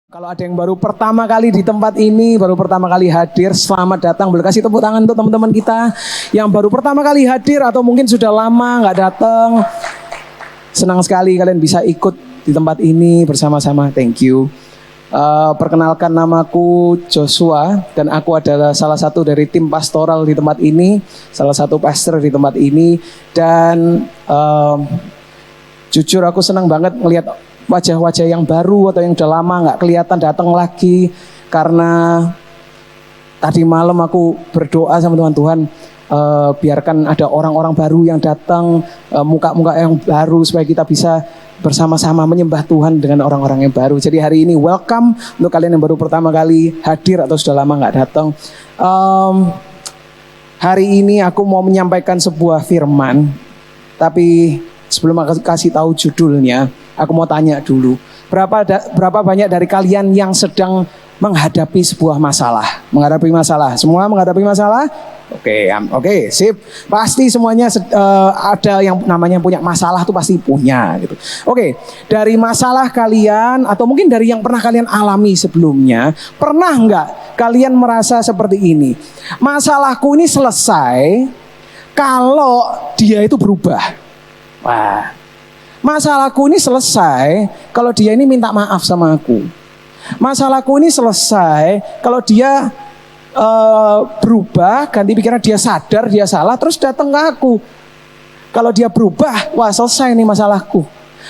Kalau ada yang baru pertama kali di tempat ini, baru pertama kali hadir, selamat datang. Boleh kasih tepuk tangan untuk teman-teman kita yang baru pertama kali hadir atau mungkin sudah lama nggak datang. Senang sekali kalian bisa ikut di tempat ini bersama-sama. Thank you. Perkenalkan, namaku Joshua dan aku adalah salah satu dari tim pastoral di tempat ini, salah satu pastor di tempat ini. Dan jujur aku senang banget ngelihat wajah-wajah yang baru atau yang udah lama nggak kelihatan datang lagi, karena tadi malam aku berdoa sama Tuhan, biarkan ada orang-orang baru yang datang, muka-muka yang baru, supaya kita bisa bersama-sama menyembah Tuhan dengan orang-orang yang baru. Jadi hari ini welcome untuk kalian yang baru pertama kali hadir atau sudah lama nggak datang. Hari ini aku mau menyampaikan sebuah firman, tapi sebelum aku kasih tahu judulnya, aku mau tanya dulu, berapa banyak dari kalian yang sedang menghadapi sebuah masalah? Menghadapi masalah, semua menghadapi masalah? Oke, sip. Pasti semuanya ada yang namanya punya masalah, tuh pasti punya gitu. Oke, dari masalah kalian atau mungkin dari yang pernah kalian alami sebelumnya, pernah nggak kalian merasa seperti ini? Masalahku ini selesai kalau dia itu berubah. Wah, masalahku ini selesai kalau dia ini minta maaf sama aku. Masalahku ini selesai kalau dia berubah, ganti pikiran, dia sadar dia salah, terus datang ke aku. Kalau dia berubah, wah selesai nih masalahku.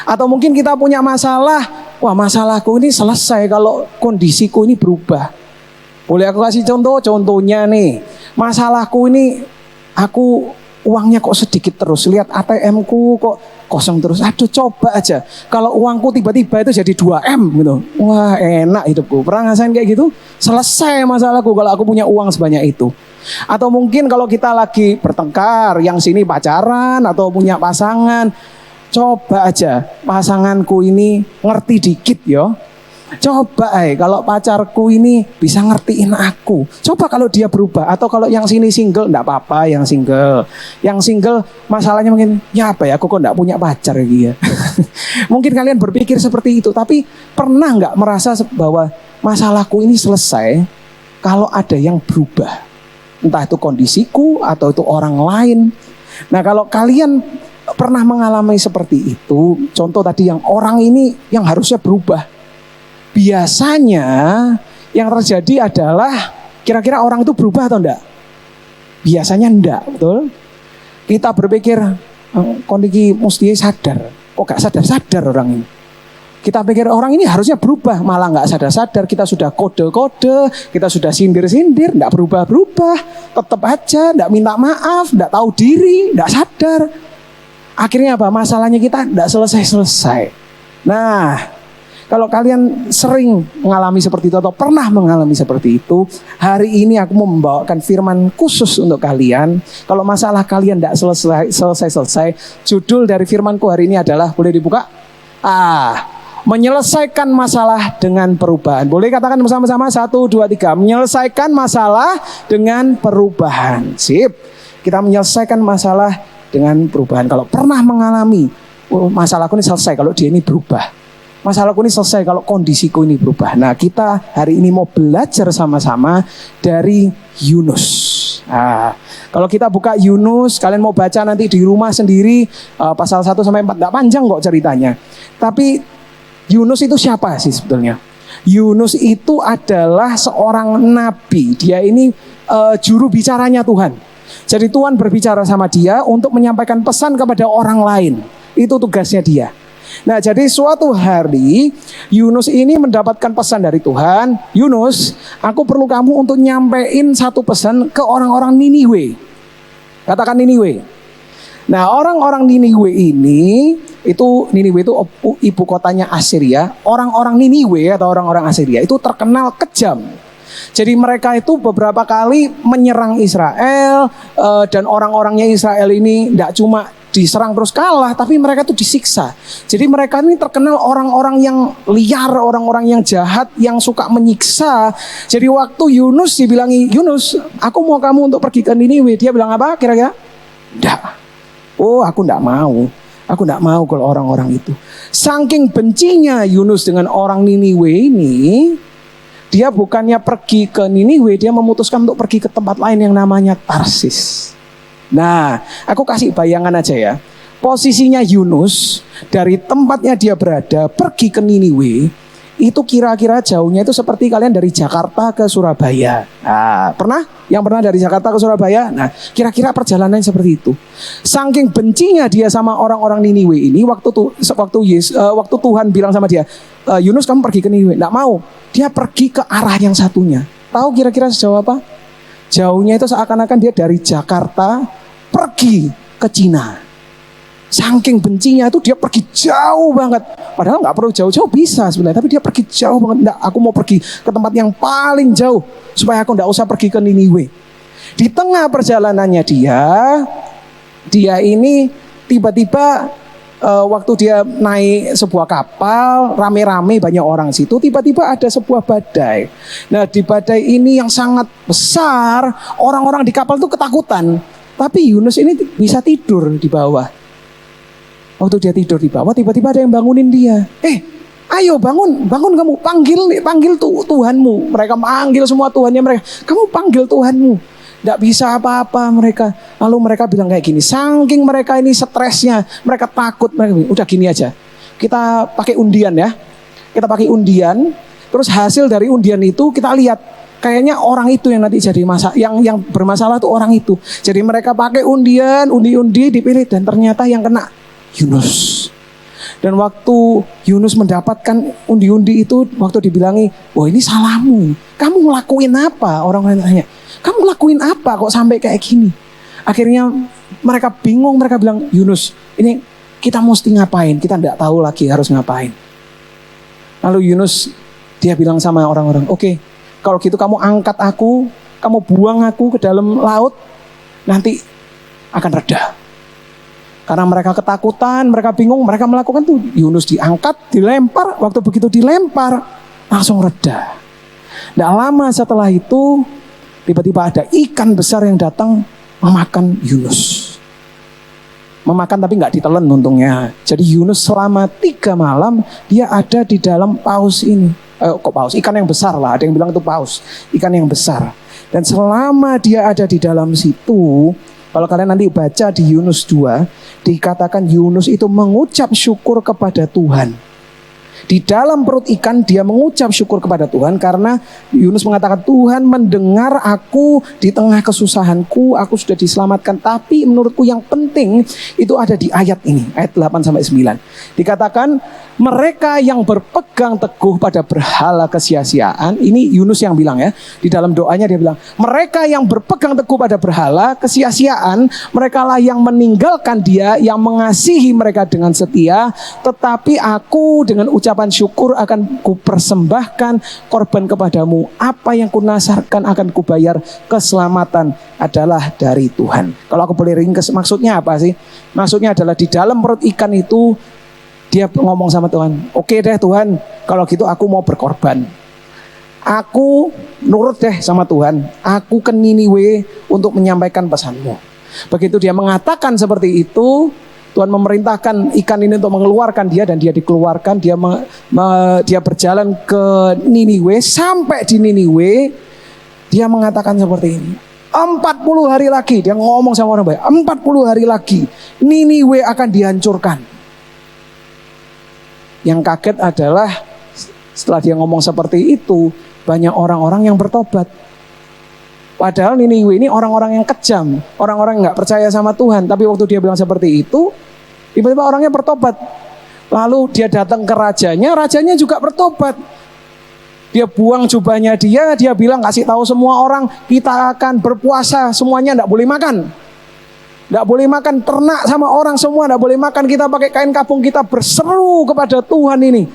Atau mungkin kita punya masalah, wah masalahku ini selesai kalau kondisiku ini berubah. Boleh aku kasih contohnya nih. Masalahku ini, aku uangnya kok sedikit terus, lihat ATM-ku kok kosong terus. Aduh, coba aja kalau uangku tiba-tiba itu jadi 2M gitu. Wah, enak hidupku. Pernah ngerasain kayak gitu? Selesai masalahku kalau aku punya uang sebanyak itu. Atau mungkin kalau kita lagi bertengkar, yang sini pacaran atau punya pasangan, coba aja pasanganku ini ngerti dikit yo. Coba kalau pacarku ini bisa ngertiin aku. Coba kalau dia berubah. Atau kalau yang sini single, enggak apa-apa yang single. Yang single masalahnya mungkin, ya apa ya, aku kok enggak punya pacar gitu ya. Mungkin kalian berpikir seperti itu. Tapi pernah enggak merasa bahwa masalahku ini selesai kalau ada yang berubah? Entah itu kondisiku atau itu orang lain. Nah, kalau kalian pernah mengalami seperti itu, contoh tadi yang orang ini yang harusnya berubah, biasanya yang terjadi adalah kira-kira orang itu berubah atau enggak? Biasanya enggak, betul? Kita berpikir kondisi mesti sadar, kok gak sadar-sadar orang ini. Kita pikir orang ini harusnya berubah, malah gak sadar-sadar. Kita sudah kode-kode, kita sudah sindir-sindir, enggak berubah-berubah, tetap aja enggak minta maaf, enggak tahu diri, enggak sadar. Akhirnya apa? Masalahnya kita enggak selesai-selesai. Nah, kalau kalian sering mengalami seperti itu atau pernah mengalami seperti itu, hari ini aku mau membawakan firman khusus untuk kalian. Kalau masalah kalian tidak selesai, judul dari firmanku hari ini adalah, boleh dibuka? Menyelesaikan masalah dengan perubahan. Boleh katakan bersama-sama, 1, 2, 3. Menyelesaikan masalah dengan perubahan. Sip. Kita menyelesaikan masalah dengan perubahan. Kalau pernah mengalami, masalahku ini selesai kalau dia ini berubah. Masalahku ini selesai kalau kondisiku ini berubah. Nah, kita hari ini mau belajar sama-sama dari Yunus. Kalau kita buka Yunus, kalian mau baca nanti di rumah sendiri, pasal 1 sampai 4, enggak panjang kok ceritanya. Tapi Yunus itu siapa sih sebetulnya? Yunus itu adalah seorang nabi. Dia ini juru bicaranya Tuhan. Jadi Tuhan berbicara sama dia untuk menyampaikan pesan kepada orang lain. Itu tugasnya dia. Nah, jadi suatu hari Yunus ini mendapatkan pesan dari Tuhan. Yunus, aku perlu kamu untuk nyampein satu pesan ke orang-orang Niniwe. Katakan Niniwe. Nah, orang-orang Niniwe ini, Niniwe itu ibu kotanya Assyria. Orang-orang Niniwe atau orang-orang Assyria itu terkenal kejam. Jadi mereka itu beberapa kali menyerang Israel, dan orang-orangnya Israel ini tidak cuma diserang terus kalah, tapi mereka tuh disiksa. Jadi mereka ini terkenal orang-orang yang liar, orang-orang yang jahat, yang suka menyiksa. Jadi waktu Yunus dibilangi, Yunus, aku mau kamu untuk pergi ke Niniwe. Dia bilang apa kira-kira? Enggak. Oh, aku enggak mau. Aku tidak mau kalau orang-orang itu. Saking bencinya Yunus dengan orang Niniwe ini, dia bukannya pergi ke Niniwe, dia memutuskan untuk pergi ke tempat lain yang namanya Tarsis. Nah, aku kasih bayangan aja ya. Posisinya Yunus dari tempatnya dia berada pergi ke Niniwe, itu kira-kira jauhnya itu seperti kalian dari Jakarta ke Surabaya. Nah, pernah? Yang pernah dari Jakarta ke Surabaya? Nah, kira-kira perjalanan seperti itu. Saking bencinya dia sama orang-orang Niniwe ini, waktu Tuhan bilang sama dia, Yunus kamu pergi ke Niniwe. Nggak mau. Dia pergi ke arah yang satunya. Tahu kira-kira sejauh apa? Jauhnya itu seakan-akan dia dari Jakarta pergi ke Cina. Saking bencinya itu dia pergi jauh banget. Padahal nggak perlu jauh-jauh, bisa sebenarnya. Tapi dia pergi jauh banget. Nggak, aku mau pergi ke tempat yang paling jauh supaya aku nggak usah pergi ke Niniwe. Di tengah perjalanannya dia ini tiba-tiba waktu dia naik sebuah kapal, rame-rame banyak orang situ, tiba-tiba ada sebuah badai. Nah, di badai ini yang sangat besar, orang-orang di kapal itu ketakutan. Tapi Yunus ini bisa tidur di bawah. Waktu dia tidur di bawah, tiba-tiba ada yang bangunin dia. Ayo bangun kamu, panggil Tuhanmu. Mereka panggil semua Tuhannya mereka. Kamu panggil Tuhanmu. Tidak bisa apa-apa mereka. Lalu mereka bilang kayak gini, saking mereka ini stresnya, mereka takut. Udah gini aja, kita pakai undian ya. Kita pakai undian, terus hasil dari undian itu kita lihat. Kayaknya orang itu yang nanti jadi yang bermasalah tuh orang itu. Jadi mereka pakai undian, undi-undi dipilih, dan ternyata yang kena Yunus. Dan waktu Yunus mendapatkan undi-undi itu, waktu dibilangi, wah ini salahmu, kamu ngelakuin apa? Orang-orang tanya, kamu ngelakuin apa kok sampai kayak gini? Akhirnya mereka bingung, mereka bilang, Yunus, ini kita mesti ngapain? Kita tidak tahu lagi harus ngapain. Lalu Yunus, dia bilang sama orang-orang, oke, kalau gitu kamu angkat aku, kamu buang aku ke dalam laut, nanti akan reda. Karena mereka ketakutan, mereka bingung, mereka melakukan tuh. Yunus diangkat, dilempar. Waktu begitu dilempar, langsung reda. Tidak lama setelah itu, tiba-tiba ada ikan besar yang datang memakan Yunus. Memakan tapi nggak ditelan untungnya. Jadi Yunus selama 3 malam, dia ada di dalam paus ini. Kok paus? Ikan yang besar lah, ada yang bilang itu paus. Ikan yang besar. Dan selama dia ada di dalam situ, kalau kalian nanti baca di Yunus 2, dikatakan Yunus itu mengucap syukur kepada Tuhan. Di dalam perut ikan dia mengucap syukur kepada Tuhan karena Yunus mengatakan, Tuhan mendengar aku di tengah kesusahanku, aku sudah diselamatkan. Tapi menurutku yang penting itu ada di ayat ini, ayat 8-9. Dikatakan mereka yang berpegang teguh pada berhala kesia-siaan, ini Yunus yang bilang ya, di dalam doanya dia bilang, mereka yang berpegang teguh pada berhala kesia-siaan, mereka lah yang meninggalkan dia, yang mengasihi mereka dengan setia, tetapi aku dengan ucapan syukur akan kupersembahkan korban kepadamu, apa yang kunasarkan akan kubayar, keselamatan adalah dari Tuhan. Kalau aku boleh ringkas, maksudnya apa sih? Maksudnya adalah di dalam perut ikan itu dia ngomong sama Tuhan, oke deh Tuhan, kalau gitu aku mau berkorban. Aku nurut deh sama Tuhan, aku ke Niniwe untuk menyampaikan pesanmu. Begitu dia mengatakan seperti itu, Tuhan memerintahkan ikan ini untuk mengeluarkan dia, dan dia dikeluarkan. Dia berjalan ke Niniwe. Sampai di Niniwe, dia mengatakan seperti ini, 40 hari lagi, dia ngomong sama orang baik, 40 hari lagi Niniwe akan dihancurkan. Yang kaget adalah setelah dia ngomong seperti itu, banyak orang-orang yang bertobat. Padahal Niniwe ini orang-orang yang kejam, orang-orang yang gak percaya sama Tuhan. Tapi waktu dia bilang seperti itu, tiba-tiba orangnya bertobat. Lalu dia datang ke rajanya juga bertobat. Dia buang jubahnya dia bilang, kasih tahu semua orang, kita akan berpuasa, semuanya gak boleh makan. Gak boleh makan, ternak sama orang semua gak boleh makan. Kita pakai kain kapung, kita berseru kepada Tuhan ini.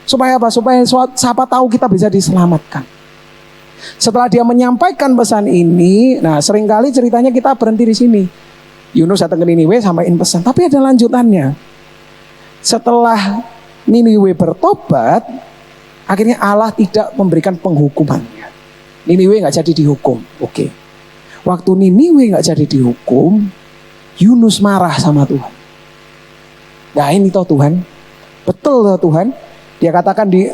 Supaya apa? Supaya siapa tahu kita bisa diselamatkan. Setelah dia menyampaikan pesan ini, nah seringkali ceritanya kita berhenti di sini. Yunus datang ke Niniwe, sampaikan pesan. Tapi ada lanjutannya. Setelah Niniwe bertobat, akhirnya Allah tidak memberikan penghukumannya. Niniwe gak jadi dihukum. Oke. Waktu Niniwe gak jadi dihukum, Yunus marah sama Tuhan. Nah ini toh Tuhan. Betul toh Tuhan. Dia katakan di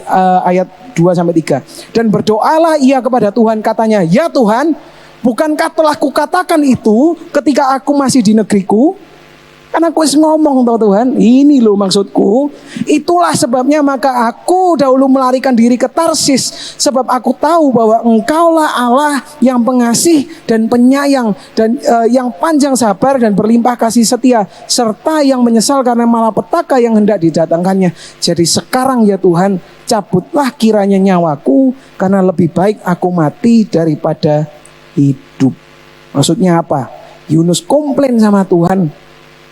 ayat 2-3. Dan berdoalah ia kepada Tuhan, katanya, ya Tuhan, bukankah telah kukatakan itu ketika aku masih di negeriku? Kan aku ngomong toh Tuhan, ini loh maksudku. Itulah sebabnya maka aku dahulu melarikan diri ke Tarsis, sebab aku tahu bahwa Engkaulah Allah yang pengasih dan penyayang, dan yang panjang sabar dan berlimpah kasih setia, serta yang menyesal karena malapetaka yang hendak didatangkannya. Jadi sekarang ya Tuhan, cabutlah kiranya nyawaku, karena lebih baik aku mati daripada hidup. Maksudnya apa? Yunus komplain sama Tuhan.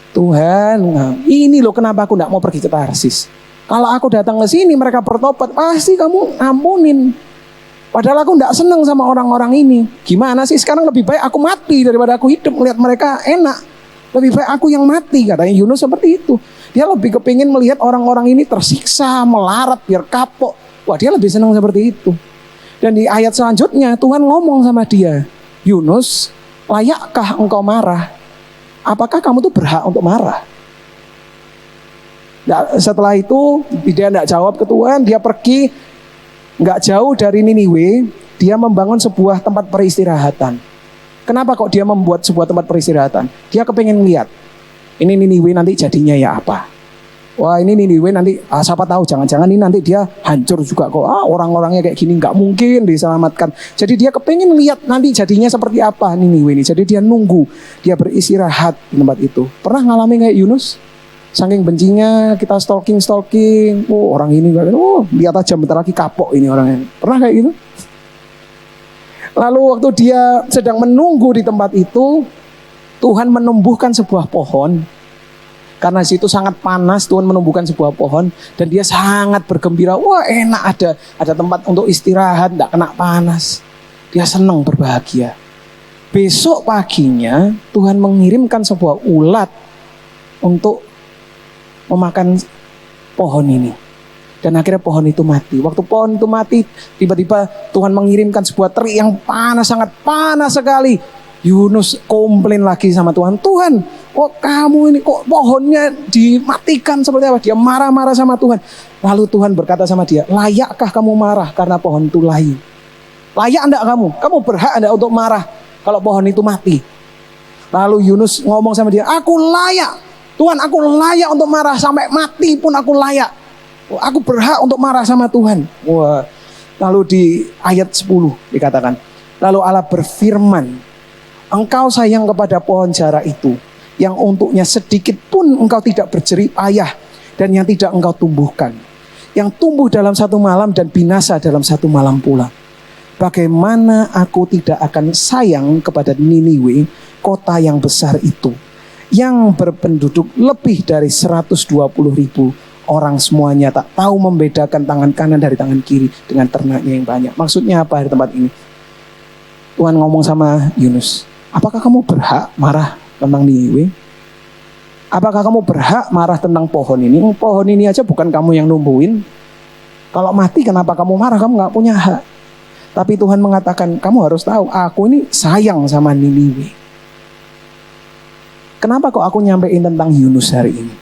Tuhan, ini loh kenapa aku tidak mau pergi ke Tarsis. Kalau aku datang ke sini mereka bertobat, pasti kamu ampunin. Padahal aku tidak senang sama orang-orang ini. Gimana sih, sekarang lebih baik aku mati daripada aku hidup melihat mereka enak. Lebih baik aku yang mati, katanya Yunus seperti itu. Dia lebih kepingin melihat orang-orang ini tersiksa, melarat, biar kapok. Wah, dia lebih senang seperti itu. Dan di ayat selanjutnya Tuhan ngomong sama dia, Yunus, layakkah engkau marah? Apakah kamu tuh berhak untuk marah? Nah, setelah itu dia tidak jawab ke Tuhan. Dia pergi nggak jauh dari Niniwe. Dia membangun sebuah tempat peristirahatan. Kenapa kok dia membuat sebuah tempat peristirahatan? Dia kepengen lihat ini Niniwe nanti jadinya ya apa. Wah ini Niniwe nanti siapa tahu, jangan-jangan ini nanti dia hancur juga kok. Orang-orangnya kayak gini nggak mungkin diselamatkan. Jadi dia kepengen lihat nanti jadinya seperti apa Niniwe ini. Jadi dia nunggu, dia beristirahat di tempat itu. Pernah ngalamin kayak Yunus? Saking bencinya kita stalking. Oh orang ini, lihat aja bentar lagi kapok ini orangnya. Pernah kayak gitu? Lalu waktu dia sedang menunggu di tempat itu, Tuhan menumbuhkan sebuah pohon. Karena situ sangat panas, Tuhan menumbuhkan sebuah pohon dan dia sangat bergembira. Wah enak, ada tempat untuk istirahat, tidak kena panas. Dia senang, berbahagia. Besok paginya Tuhan mengirimkan sebuah ulat untuk memakan pohon ini. Dan akhirnya pohon itu mati. Waktu pohon itu mati, tiba-tiba Tuhan mengirimkan sebuah terik yang panas, sangat panas sekali. Yunus komplain lagi sama Tuhan. Tuhan, kok kamu ini kok pohonnya dimatikan seperti apa? Dia marah-marah sama Tuhan. Lalu Tuhan berkata sama dia, layakkah kamu marah karena pohon itu layu? Layak enggak kamu? Kamu berhak enggak untuk marah kalau pohon itu mati? Lalu Yunus ngomong sama dia, aku layak. Tuhan, aku layak untuk marah, sampai mati pun aku layak. Aku berhak untuk marah sama Tuhan. Wah. Lalu di ayat 10 dikatakan, lalu Allah berfirman, engkau sayang kepada pohon jara itu, yang untuknya sedikit pun engkau tidak berjerih payah, dan yang tidak engkau tumbuhkan, yang tumbuh dalam satu malam dan binasa dalam satu malam pula. Bagaimana aku tidak akan sayang kepada Niniwe, kota yang besar itu, yang berpenduduk lebih dari 120.000 orang, semuanya tak tahu membedakan tangan kanan dari tangan kiri dengan ternaknya yang banyak. Maksudnya apa di tempat ini? Tuhan ngomong sama Yunus, apakah kamu berhak marah tentang Niniwe? Apakah kamu berhak marah tentang pohon ini? Pohon ini aja bukan kamu yang numbuhin. Kalau mati kenapa kamu marah? Kamu gak punya hak. Tapi Tuhan mengatakan, kamu harus tahu, aku ini sayang sama Niniwe. Kenapa kok aku nyampein tentang Yunus hari ini?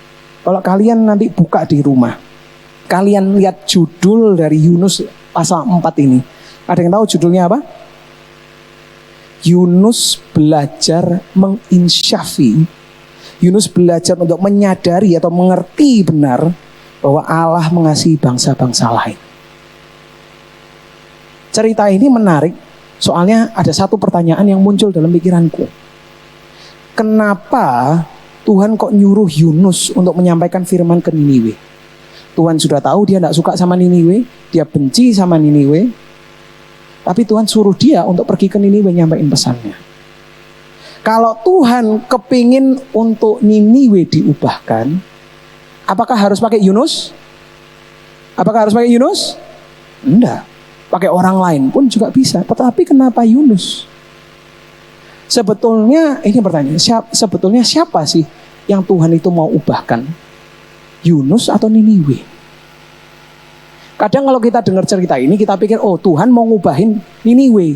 Kalau kalian nanti buka di rumah, kalian lihat judul dari Yunus pasal 4 ini. Ada yang tahu judulnya apa? Yunus belajar menginsyafi. Yunus belajar untuk menyadari atau mengerti benar bahwa Allah mengasihi bangsa-bangsa lain. Cerita ini menarik, soalnya ada satu pertanyaan yang muncul dalam pikiranku. Kenapa Tuhan kok nyuruh Yunus untuk menyampaikan firman ke Niniwe? Tuhan sudah tahu dia tidak suka sama Niniwe, dia benci sama Niniwe. Tapi Tuhan suruh dia untuk pergi ke Niniwe nyampaikan pesannya. Kalau Tuhan kepingin untuk Niniwe diubahkan, apakah harus pakai Yunus? Apakah harus pakai Yunus? Enggak. Pakai orang lain pun juga bisa. Tetapi kenapa Yunus? Sebetulnya ini pertanyaan, sebetulnya siapa sih yang Tuhan itu mau ubahkan? Yunus atau Niniwe? Kadang kalau kita dengar cerita ini kita pikir, oh Tuhan mau ngubahin Niniwe.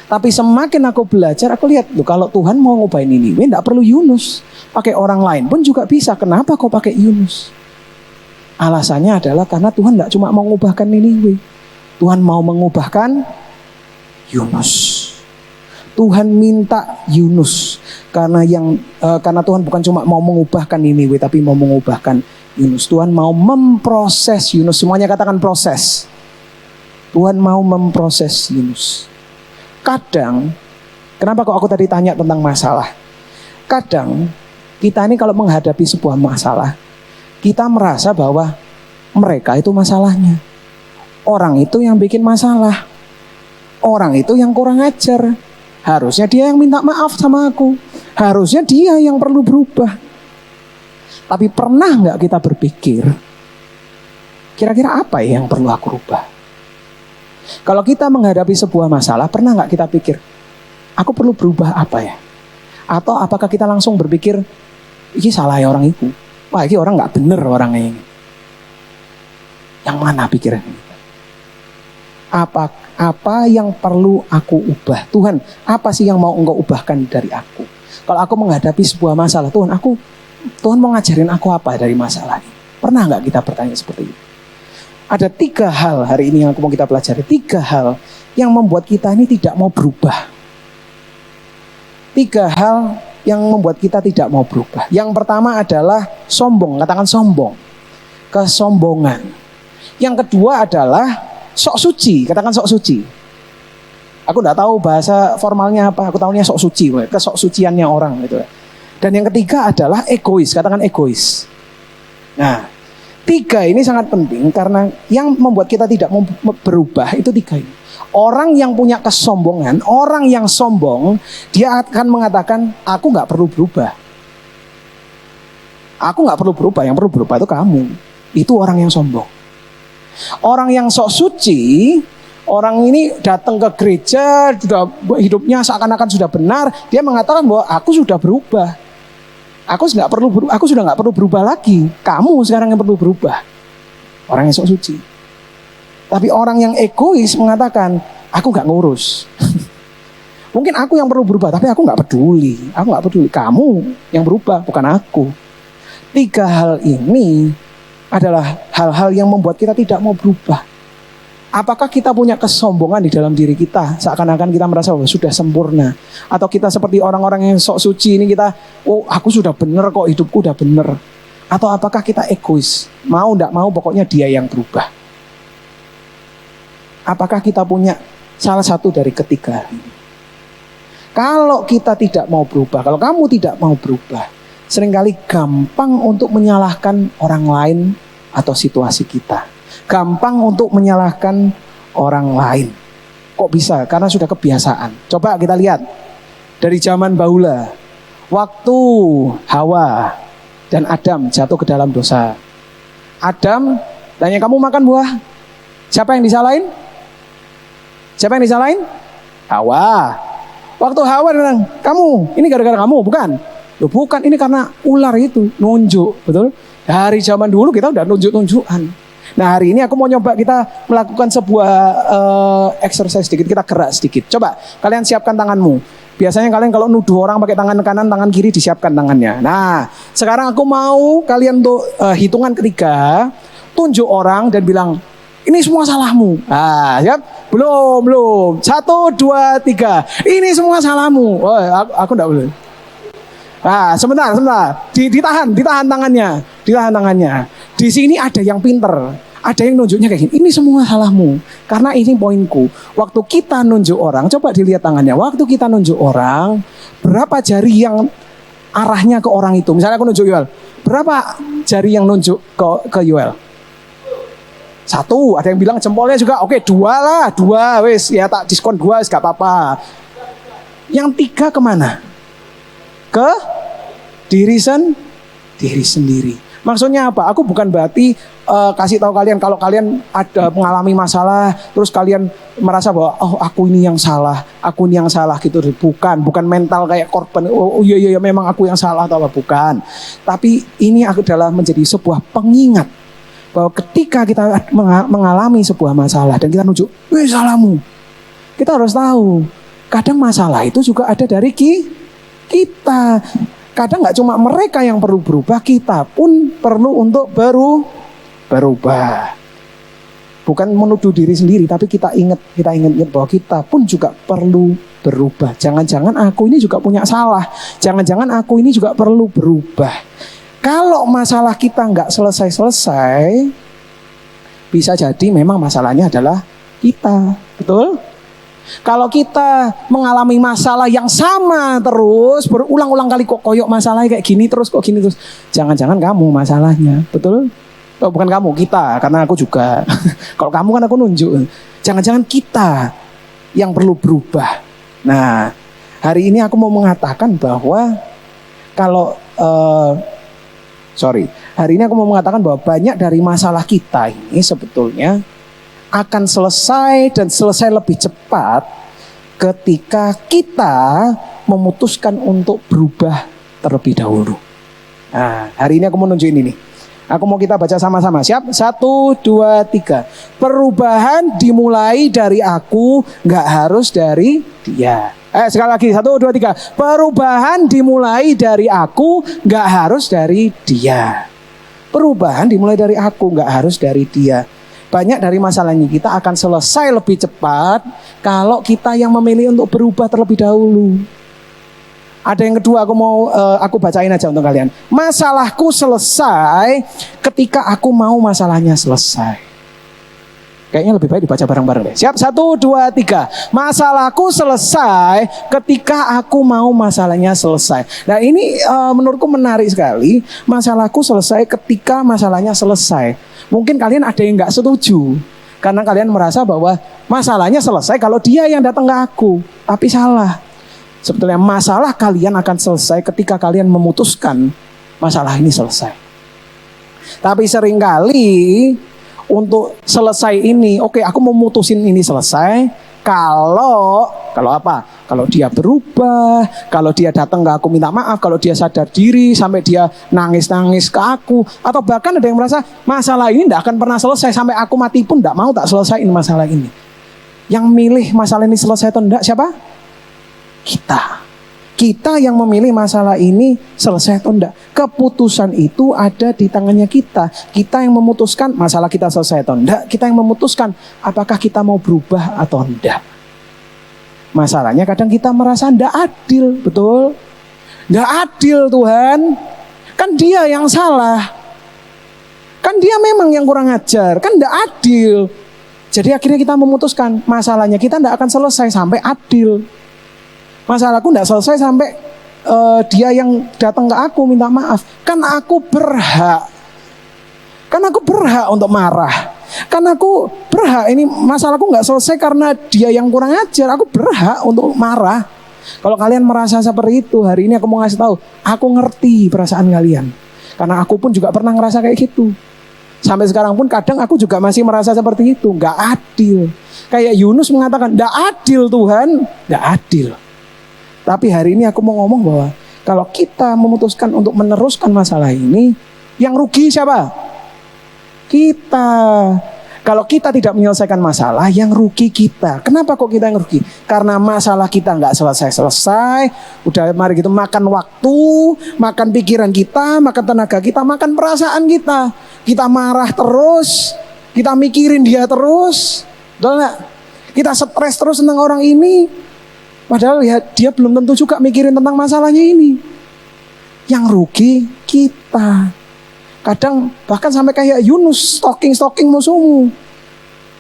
Tapi semakin aku belajar, aku lihat loh, kalau Tuhan mau ngubahin Niniwe, enggak perlu Yunus. Pakai orang lain pun juga bisa. Kenapa kau pakai Yunus? Alasannya adalah karena Tuhan enggak cuma mau mengubahkan Niniwe. Tuhan mau mengubahkan Yunus. Tuhan minta Yunus karena Tuhan bukan cuma mau mengubahkan Niniwe, tapi mau mengubahkan Yunus. Tuhan mau memproses Yunus. Semuanya katakan proses. Tuhan mau memproses Yunus. Kadang, kenapa kok aku tadi tanya tentang masalah? Kadang kita ini kalau menghadapi sebuah masalah, kita merasa bahwa mereka itu masalahnya. Orang itu yang bikin masalah. Orang itu yang kurang ajar. Harusnya dia yang minta maaf sama aku. Harusnya dia yang perlu berubah. Tapi pernah nggak kita berpikir, kira-kira apa ya yang perlu aku rubah? Kalau kita menghadapi sebuah masalah, pernah nggak kita pikir, aku perlu berubah apa ya? Atau apakah kita langsung berpikir, ini salah ya orang itu. Wah, ini orang nggak bener orangnya ini. Yang mana pikiran kita? Apa yang perlu aku ubah? Tuhan, apa sih yang mau Engkau ubahkan dari aku? Kalau aku menghadapi sebuah masalah, Tuhan mau ngajarin aku apa dari masalah ini? Pernah nggak kita bertanya seperti itu? Ada 3 hal hari ini yang aku mau kita pelajari. 3 hal yang membuat kita ini tidak mau berubah. 3 hal yang membuat kita tidak mau berubah. Yang pertama adalah sombong. Katakan sombong. Kesombongan. Yang kedua adalah sok suci. Katakan sok suci. Aku enggak tahu bahasa formalnya apa. Aku tahunya sok suci. Kesok suciannya orang gitu. Dan yang ketiga adalah egois. Katakan egois. Nah, 3 ini sangat penting karena yang membuat kita tidak mau berubah itu 3 ini. Orang yang punya kesombongan, orang yang sombong, dia akan mengatakan, aku gak perlu berubah. Aku gak perlu berubah, yang perlu berubah itu kamu. Itu orang yang sombong. Orang yang sok suci, orang ini datang ke gereja, sudah hidupnya seakan-akan sudah benar, dia mengatakan bahwa aku sudah berubah. Aku sudah nggak perlu berubah lagi. Kamu sekarang yang perlu berubah. Orang yang sok suci. Tapi orang yang egois mengatakan, aku nggak ngurus. Mungkin aku yang perlu berubah, tapi aku nggak peduli. Aku nggak peduli. Kamu yang berubah, bukan aku. 3 hal ini adalah hal-hal yang membuat kita tidak mau berubah. Apakah kita punya kesombongan di dalam diri kita, seakan-akan kita merasa bahwa sudah sempurna, atau kita seperti orang-orang yang sok suci ini, kita, oh aku sudah benar kok, hidupku udah benar. Atau apakah kita egois, mau tidak mau pokoknya dia yang berubah. Apakah kita punya salah satu dari ketiga ini? Kalau kita tidak mau berubah, kalau kamu tidak mau berubah, seringkali gampang untuk menyalahkan orang lain atau situasi kita. Gampang untuk menyalahkan orang lain. Kok bisa? Karena sudah kebiasaan. Coba kita lihat dari zaman bahula, waktu Hawa dan Adam jatuh ke dalam dosa. Adam tanya, kamu makan buah? Siapa yang disalahin? Siapa yang disalahin? Hawa. Waktu Hawa bilang, kamu, ini gara-gara kamu, bukan? Loh bukan, ini karena ular itu nunjuk, betul? Dari zaman dulu kita udah nunjuk-nunjukan. Nah hari ini aku mau nyoba kita melakukan sebuah exercise sedikit, kita gerak sedikit. Coba kalian siapkan tanganmu. Biasanya kalian kalau nuduh orang pakai tangan kanan, tangan kiri disiapkan tangannya. Nah sekarang aku mau kalian untuk hitungan ketiga, tunjuk orang dan bilang, ini semua salahmu. Nah siap? Belum. 1, 2, 3. Ini semua salahmu. Oh, aku enggak boleh. Nah, sebentar. Ditahan tangannya. Di sini ada yang pinter. Ada yang nunjuknya kayak gini. Ini semua salahmu. Karena ini poinku. Waktu kita nunjuk orang, coba dilihat tangannya. Waktu kita nunjuk orang, berapa jari yang arahnya ke orang itu? Misalnya aku nunjuk Yuel. Berapa jari yang nunjuk ke Yuel? 1, ada yang bilang jempolnya juga. Oke, 2 lah. 2, wes ya tak diskon 2, gak apa-apa. Yang 3 kemana? Ke diri sendiri. Maksudnya apa? Aku bukan berarti kasih tahu kalian kalau kalian ada mengalami masalah, terus kalian merasa bahwa oh aku ini yang salah gitu. Bukan mental kayak korban. Oh iya memang aku yang salah atau apa, bukan. Tapi ini adalah menjadi sebuah pengingat bahwa ketika kita mengalami sebuah masalah dan kita nunjuk, salahmu. Kita harus tahu kadang masalah itu juga ada dari kita. Kadang nggak cuma mereka yang perlu berubah, kita pun perlu untuk berubah. Bukan menuduh diri sendiri, tapi kita ingat bahwa kita pun juga perlu berubah. Jangan-jangan aku ini juga punya salah. Jangan-jangan aku ini juga perlu berubah. Kalau masalah kita nggak selesai-selesai, bisa jadi memang masalahnya adalah kita. Betul? Kalau kita mengalami masalah yang sama terus, berulang-ulang kali kok koyok masalahnya kayak gini terus, kok gini terus. Jangan-jangan kamu masalahnya. Betul? Oh, bukan kamu, kita, karena aku juga. Kalau kamu kan aku nunjuk. Jangan-jangan kita yang perlu berubah. Nah, hari ini aku mau mengatakan bahwa hari ini aku mau mengatakan bahwa banyak dari masalah kita ini sebetulnya akan selesai dan selesai lebih cepat ketika kita memutuskan untuk berubah terlebih dahulu. Nah, hari ini aku mau nunjukin ini. Aku mau kita baca sama-sama. Siap? 1, 2, 3. Perubahan dimulai dari aku, gak harus dari dia. Sekali lagi. 1, 2, 3. Perubahan dimulai dari aku, gak harus dari dia. Perubahan dimulai dari aku, gak harus dari dia. Banyak dari masalahnya kita akan selesai lebih cepat kalau kita yang memilih untuk berubah terlebih dahulu. Ada yang kedua, aku bacain aja untuk kalian. Masalahku selesai ketika aku mau masalahnya selesai. Kayaknya lebih baik dibaca bareng-bareng deh. Siap? 1, 2, 3. Masalahku selesai ketika aku mau masalahnya selesai. Nah ini menurutku menarik sekali. Masalahku selesai ketika masalahnya selesai. Mungkin kalian ada yang gak setuju. Karena kalian merasa bahwa masalahnya selesai kalau dia yang datang ke aku. Tapi salah. Sebetulnya masalah kalian akan selesai ketika kalian memutuskan masalah ini selesai. Tapi seringkali untuk selesai ini, oke, aku memutusin ini selesai. Kalau apa? Kalau dia berubah, kalau dia datang ke aku minta maaf, kalau dia sadar diri sampai dia nangis-nangis ke aku, atau bahkan ada yang merasa masalah ini tidak akan pernah selesai sampai aku mati pun tidak mau tak selesaiin masalah ini. Yang milih masalah ini selesai atau tidak siapa? Kita yang memilih masalah ini selesai atau enggak. Keputusan itu ada di tangannya kita. Kita yang memutuskan masalah kita selesai atau enggak. Kita yang memutuskan apakah kita mau berubah atau enggak. Masalahnya kadang kita merasa enggak adil, betul? Enggak adil Tuhan. Kan dia yang salah. Kan dia memang yang kurang ajar. Kan enggak adil. Jadi akhirnya kita memutuskan masalahnya kita enggak akan selesai sampai adil. Masalahku tidak selesai sampai dia yang datang ke aku minta maaf. Kan aku berhak untuk marah. Kan aku berhak, ini masalahku nggak selesai karena dia yang kurang ajar. Aku berhak untuk marah. Kalau kalian merasa seperti itu, hari ini aku mau ngasih tahu, aku ngerti perasaan kalian. Karena aku pun juga pernah ngerasa kayak gitu. Sampai sekarang pun kadang aku juga masih merasa seperti itu. Nggak adil. Kayak Yunus mengatakan, nggak adil Tuhan, nggak adil. Tapi hari ini aku mau ngomong bahwa kalau kita memutuskan untuk meneruskan masalah ini, yang rugi siapa? Kita. Kalau kita tidak menyelesaikan masalah, yang rugi kita. Kenapa kok kita yang rugi? Karena masalah kita nggak selesai-selesai. Udah mari gitu makan waktu, makan pikiran kita, makan tenaga kita, makan perasaan kita. Kita marah terus, kita mikirin dia terus. Betul nggak? Kita stres terus tentang orang ini. Padahal ya dia belum tentu juga mikirin tentang masalahnya ini. Yang rugi kita. Kadang bahkan sampai kayak Yunus stalking musuhmu.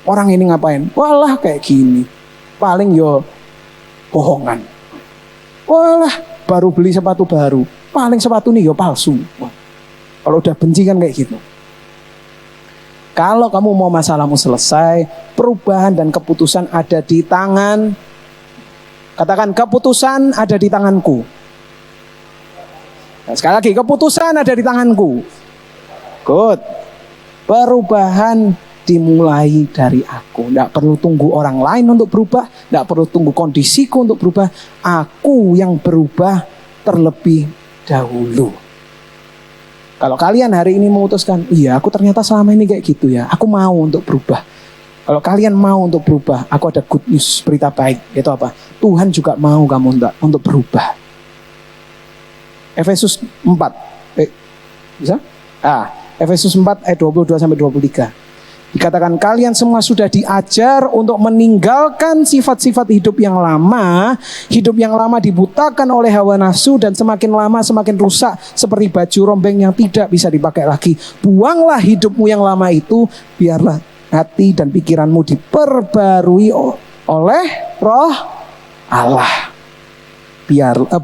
Orang ini ngapain? Walah kayak gini. Paling yo bohongan. Walah baru beli sepatu baru. Paling sepatu nih yo palsu. Wah, kalau udah benci kan kayak gitu. Kalau kamu mau masalahmu selesai, perubahan dan keputusan ada di tangan. Katakan keputusan ada di tanganku. Nah, sekali lagi keputusan ada di tanganku. Good. Perubahan dimulai dari aku. Tidak perlu tunggu orang lain untuk berubah. Tidak perlu tunggu kondisiku untuk berubah. Aku yang berubah terlebih dahulu. Kalau kalian hari ini memutuskan, iya aku ternyata selama ini kayak gitu ya. Aku mau untuk berubah. Kalau kalian mau untuk berubah, aku ada good news, berita baik. Itu apa? Tuhan juga mau kamu untuk berubah. Efesus 4. Bisa? Efesus 4 ayat 22 sampai 23. Dikatakan kalian semua sudah diajar untuk meninggalkan sifat-sifat hidup yang lama. Hidup yang lama dibutakan oleh hawa nafsu dan semakin lama semakin rusak seperti baju rombeng yang tidak bisa dipakai lagi. Buanglah hidupmu yang lama itu, biarlah hati dan pikiranmu diperbarui oleh Roh Allah.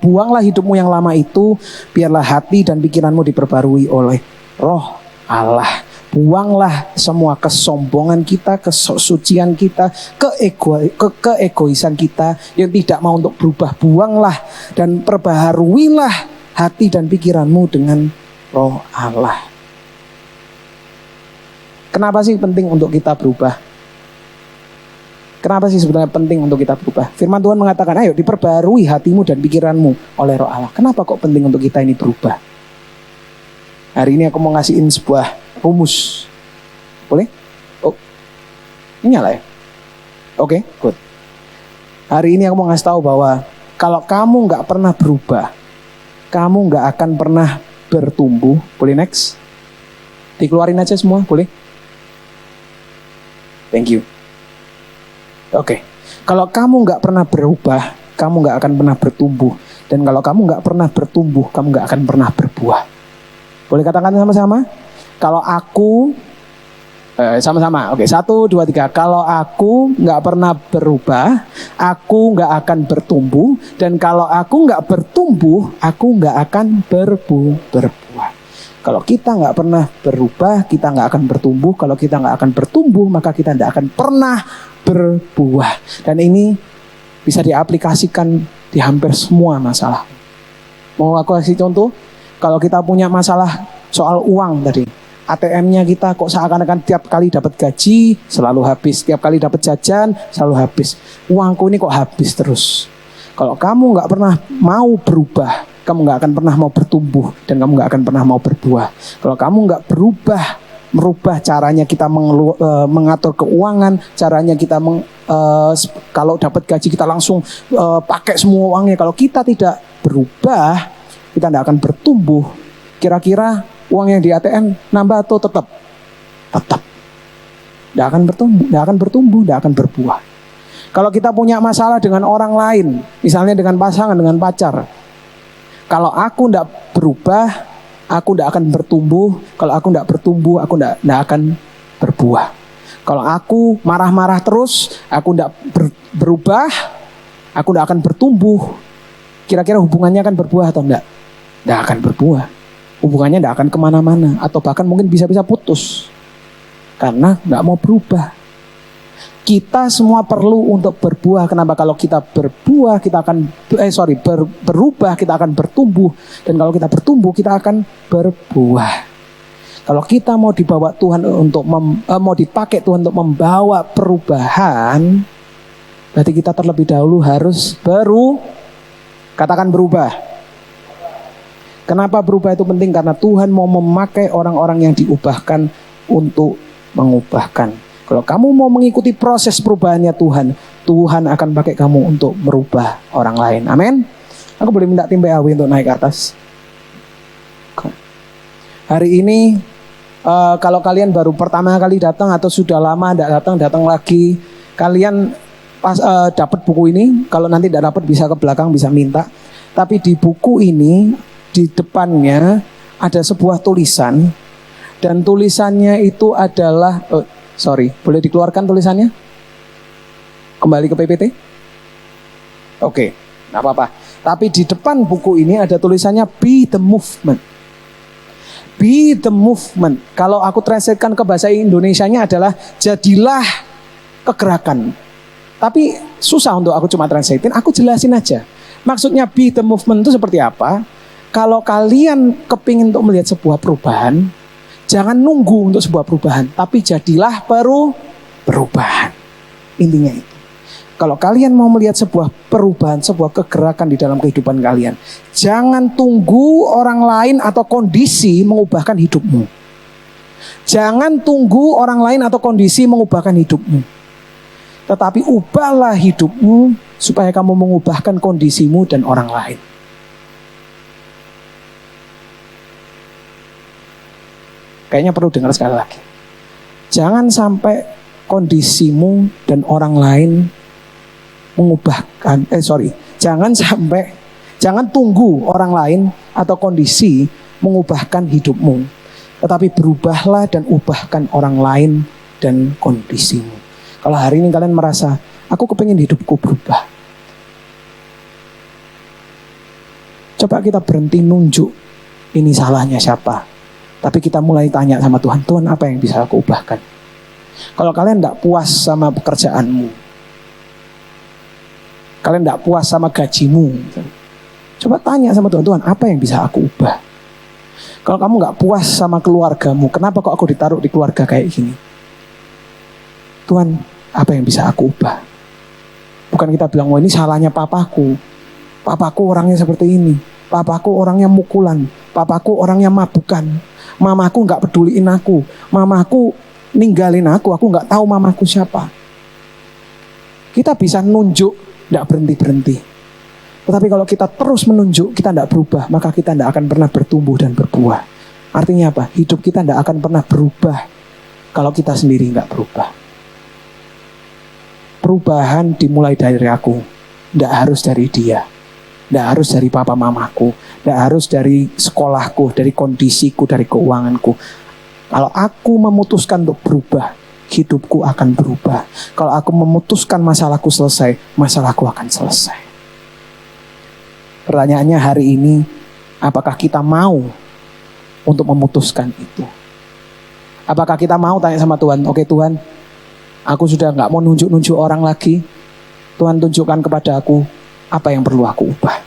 Buanglah hidupmu yang lama itu, biarlah hati dan pikiranmu diperbarui oleh Roh Allah. Buanglah semua kesombongan kita, kesucian kita, keegoisan kita yang tidak mau untuk berubah. Buanglah dan perbaharuilah hati dan pikiranmu dengan Roh Allah. Kenapa sih penting untuk kita berubah? Kenapa sih sebenarnya penting untuk kita berubah? Firman Tuhan mengatakan, ayo diperbarui hatimu dan pikiranmu oleh Roh Allah. Kenapa kok penting untuk kita ini berubah? Hari ini aku mau ngasihin sebuah rumus. Boleh? Oh, ini nyala ya? Oke, good. Hari ini aku mau ngasih tahu bahwa kalau kamu gak pernah berubah, kamu gak akan pernah bertumbuh. Boleh next? Dikeluarin aja semua, boleh? Thank you. Oke. Kalau kamu gak pernah berubah, kamu gak akan pernah bertumbuh. Dan kalau kamu gak pernah bertumbuh, kamu gak akan pernah berbuah. Boleh katakan sama-sama? Kalau aku sama-sama. Oke, 1, 2, 3. Kalau aku nggak pernah berubah, aku nggak akan bertumbuh. Dan kalau aku nggak bertumbuh, aku nggak akan berbuah. Kalau kita nggak pernah berubah, kita nggak akan bertumbuh. Kalau kita nggak akan bertumbuh, maka kita nggak akan pernah berbuah. Dan ini bisa diaplikasikan di hampir semua masalah. Mau aku kasih contoh? Kalau kita punya masalah soal uang tadi, ATM-nya kita kok seakan-akan tiap kali dapat gaji selalu habis, tiap kali dapat jajan selalu habis. Uangku ini kok habis terus. Kalau kamu nggak pernah mau berubah, kamu nggak akan pernah mau bertumbuh dan kamu nggak akan pernah mau berbuah. Kalau kamu nggak merubah caranya kita mengatur keuangan, caranya kita kalau dapat gaji kita langsung pakai semua uangnya. Kalau kita tidak berubah, kita tidak akan bertumbuh. Kira-kira uang yang di ATM nambah atau tetap? Tetap. Tidak akan bertumbuh, tidak akan berbuah. Kalau kita punya masalah dengan orang lain, misalnya dengan pasangan, dengan pacar. Kalau aku tidak berubah, aku tidak akan bertumbuh. Kalau aku tidak bertumbuh, aku tidak akan berbuah. Kalau aku marah-marah terus, aku tidak berubah, aku tidak akan bertumbuh. Kira-kira hubungannya akan berbuah atau tidak? Tidak akan berbuah. Hubungannya tidak akan kemana-mana. Atau bahkan mungkin bisa-bisa putus. Karena tidak mau berubah. Kita semua perlu untuk berbuah. Kenapa? Kalau kita berbuah, kita akan berubah, kita akan bertumbuh. Dan kalau kita bertumbuh, kita akan berbuah. Kalau kita mau dibawa Tuhan untuk mau dipakai Tuhan untuk membawa perubahan, berarti kita terlebih dahulu harus katakan berubah. Kenapa berubah itu penting? Karena Tuhan mau memakai orang-orang yang diubahkan untuk mengubahkan. Kalau kamu mau mengikuti proses perubahannya Tuhan, Tuhan akan pakai kamu untuk merubah orang lain. Amin. Aku boleh minta tim PAW untuk naik ke atas. Hari ini kalau kalian baru pertama kali datang atau sudah lama tidak datang lagi, kalian dapat buku ini. Kalau nanti tidak dapat bisa ke belakang, bisa minta. Tapi di buku ini di depannya ada sebuah tulisan, dan tulisannya itu adalah boleh dikeluarkan tulisannya? Kembali ke PPT? Oke, nggak apa-apa. Tapi di depan buku ini ada tulisannya Be the Movement. Be the Movement. Kalau aku translatekan ke bahasa Indonesianya adalah jadilah kegerakan. Tapi susah untuk aku cuma translatein, aku jelasin aja. Maksudnya Be the Movement itu seperti apa? Kalau kalian kepingin untuk melihat sebuah perubahan, jangan nunggu untuk sebuah perubahan, tapi jadilah perubahan. Intinya itu. Kalau kalian mau melihat sebuah perubahan, sebuah kegerakan di dalam kehidupan kalian, jangan tunggu orang lain atau kondisi mengubahkan hidupmu. Jangan tunggu orang lain atau kondisi mengubahkan hidupmu. Tetapi ubahlah hidupmu supaya kamu mengubahkan kondisimu dan orang lain. Kayaknya perlu dengar sekali lagi. Jangan sampai kondisimu dan orang lain mengubahkan, jangan tunggu orang lain atau kondisi mengubahkan hidupmu. Tetapi berubahlah dan ubahkan orang lain dan kondisimu. Kalau hari ini kalian merasa, aku kepingin hidupku berubah. Coba kita berhenti nunjuk ini salahnya siapa. Tapi kita mulai tanya sama Tuhan, Tuhan apa yang bisa aku ubahkan? Kalau kalian tidak puas sama pekerjaanmu, kalian tidak puas sama gajimu, coba tanya sama Tuhan, Tuhan apa yang bisa aku ubah? Kalau kamu nggak puas sama keluargamu, kenapa kok aku ditaruh di keluarga kayak gini? Tuhan, apa yang bisa aku ubah? Bukan kita bilang, wah ini salahnya papaku. Papaku orangnya seperti ini. Papaku orangnya mukulan. Papaku orangnya mabukan. Mamaku nggak peduliin aku. Mamaku ninggalin aku nggak tahu mamaku siapa. Kita bisa nunjuk, nggak berhenti-berhenti. Tetapi kalau kita terus menunjuk, kita tidak berubah, maka kita tidak akan pernah bertumbuh dan berbuah. Artinya apa? Hidup kita tidak akan pernah berubah kalau kita sendiri nggak berubah. Perubahan dimulai dari aku, tidak harus dari dia, tidak harus dari papa mamaku, tidak harus dari sekolahku, dari kondisiku, dari keuanganku. Kalau aku memutuskan untuk berubah, hidupku akan berubah. Kalau aku memutuskan masalahku selesai, masalahku akan selesai. Pertanyaannya hari ini, apakah kita mau untuk memutuskan itu? Apakah kita mau tanya sama Tuhan, oke Tuhan, aku sudah gak mau nunjuk-nunjuk orang lagi. Tuhan tunjukkan kepada aku apa yang perlu aku ubah.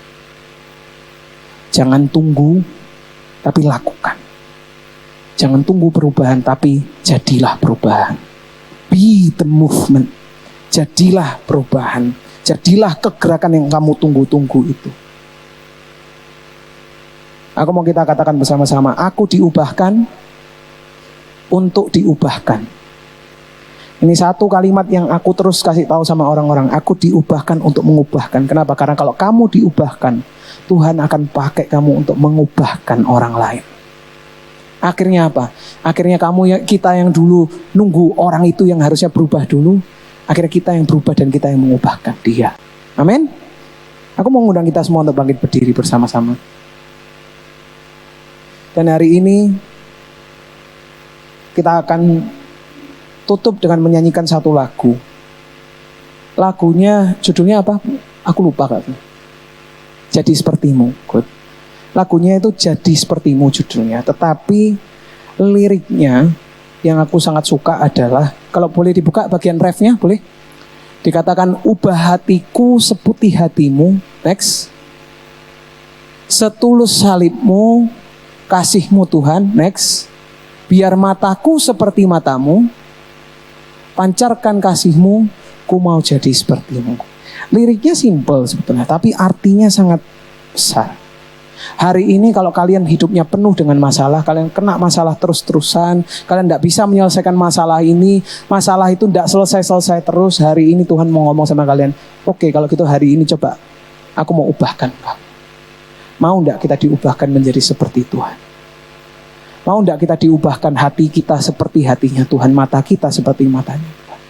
Jangan tunggu, tapi lakukan. Jangan tunggu perubahan, tapi jadilah perubahan. Be the movement. Jadilah perubahan. Jadilah kegerakan yang kamu tunggu-tunggu itu. Aku mau kita katakan bersama-sama, aku diubahkan untuk diubahkan. Ini satu kalimat yang aku terus kasih tahu sama orang-orang. Aku diubahkan untuk mengubahkan. Kenapa? Karena kalau kamu diubahkan, Tuhan akan pakai kamu untuk mengubahkan orang lain. Akhirnya apa? Akhirnya kita yang dulu nunggu orang itu yang harusnya berubah dulu, akhirnya kita yang berubah dan kita yang mengubahkan dia. Amin. Aku mau ngundang kita semua untuk bangkit berdiri bersama-sama. Dan hari ini kita akan tutup dengan menyanyikan satu lagu. Lagunya judulnya apa? Aku lupa Kak. Jadi sepertimu. Good. Lagunya itu Jadi Sepertimu judulnya. Tetapi liriknya yang aku sangat suka adalah, kalau boleh dibuka bagian refnya, boleh? Dikatakan, ubah hatiku seputih hatimu. Next. Setulus salibmu, kasihmu Tuhan. Next. Biar mataku seperti matamu, pancarkan kasihmu, ku mau jadi sepertimu. Liriknya simple sebetulnya, tapi artinya sangat besar. Hari ini kalau kalian hidupnya penuh dengan masalah, kalian kena masalah terus-terusan, kalian tidak bisa menyelesaikan masalah ini, masalah itu tidak selesai-selesai terus. Hari ini Tuhan mau ngomong sama kalian, oke, kalau gitu hari ini coba aku mau ubahkan kamu. Mau tidak kita diubahkan menjadi seperti Tuhan? Mau tidak kita diubahkan hati kita seperti hatinya Tuhan, mata kita seperti matanya Tuhan?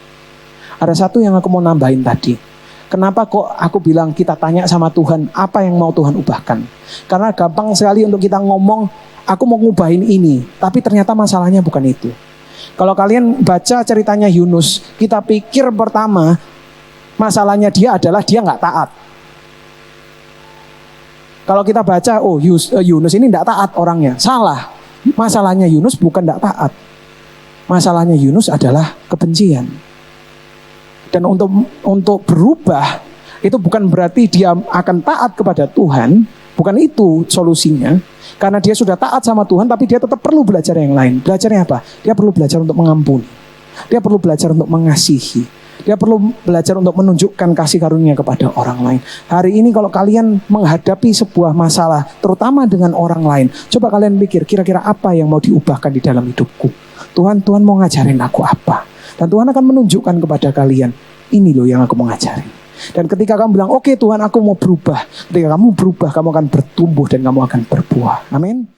Ada satu yang aku mau nambahin tadi. Kenapa kok aku bilang kita tanya sama Tuhan apa yang mau Tuhan ubahkan? Karena gampang sekali untuk kita ngomong, aku mau ngubahin ini, tapi ternyata masalahnya bukan itu. Kalau kalian baca ceritanya Yunus, kita pikir pertama masalahnya dia adalah dia nggak taat. Kalau kita baca, oh Yunus ini nggak taat orangnya, salah. Masalahnya Yunus bukan tidak taat. Masalahnya Yunus adalah kebencian. Dan untuk berubah itu bukan berarti dia akan taat kepada Tuhan. Bukan itu solusinya. Karena dia sudah taat sama Tuhan, tapi dia tetap perlu belajar yang lain. Belajarnya apa? Dia perlu belajar untuk mengampuni. Dia perlu belajar untuk mengasihi. Dia perlu belajar untuk menunjukkan kasih karunia kepada orang lain. Hari ini kalau kalian menghadapi sebuah masalah, terutama dengan orang lain, coba kalian pikir kira-kira apa yang mau diubahkan di dalam hidupku. Tuhan mau ngajarin aku apa. Dan Tuhan akan menunjukkan kepada kalian, ini loh yang aku mau ngajarin. Dan ketika kamu bilang, oke Tuhan aku mau berubah. Ketika kamu berubah, kamu akan bertumbuh dan kamu akan berbuah. Amin.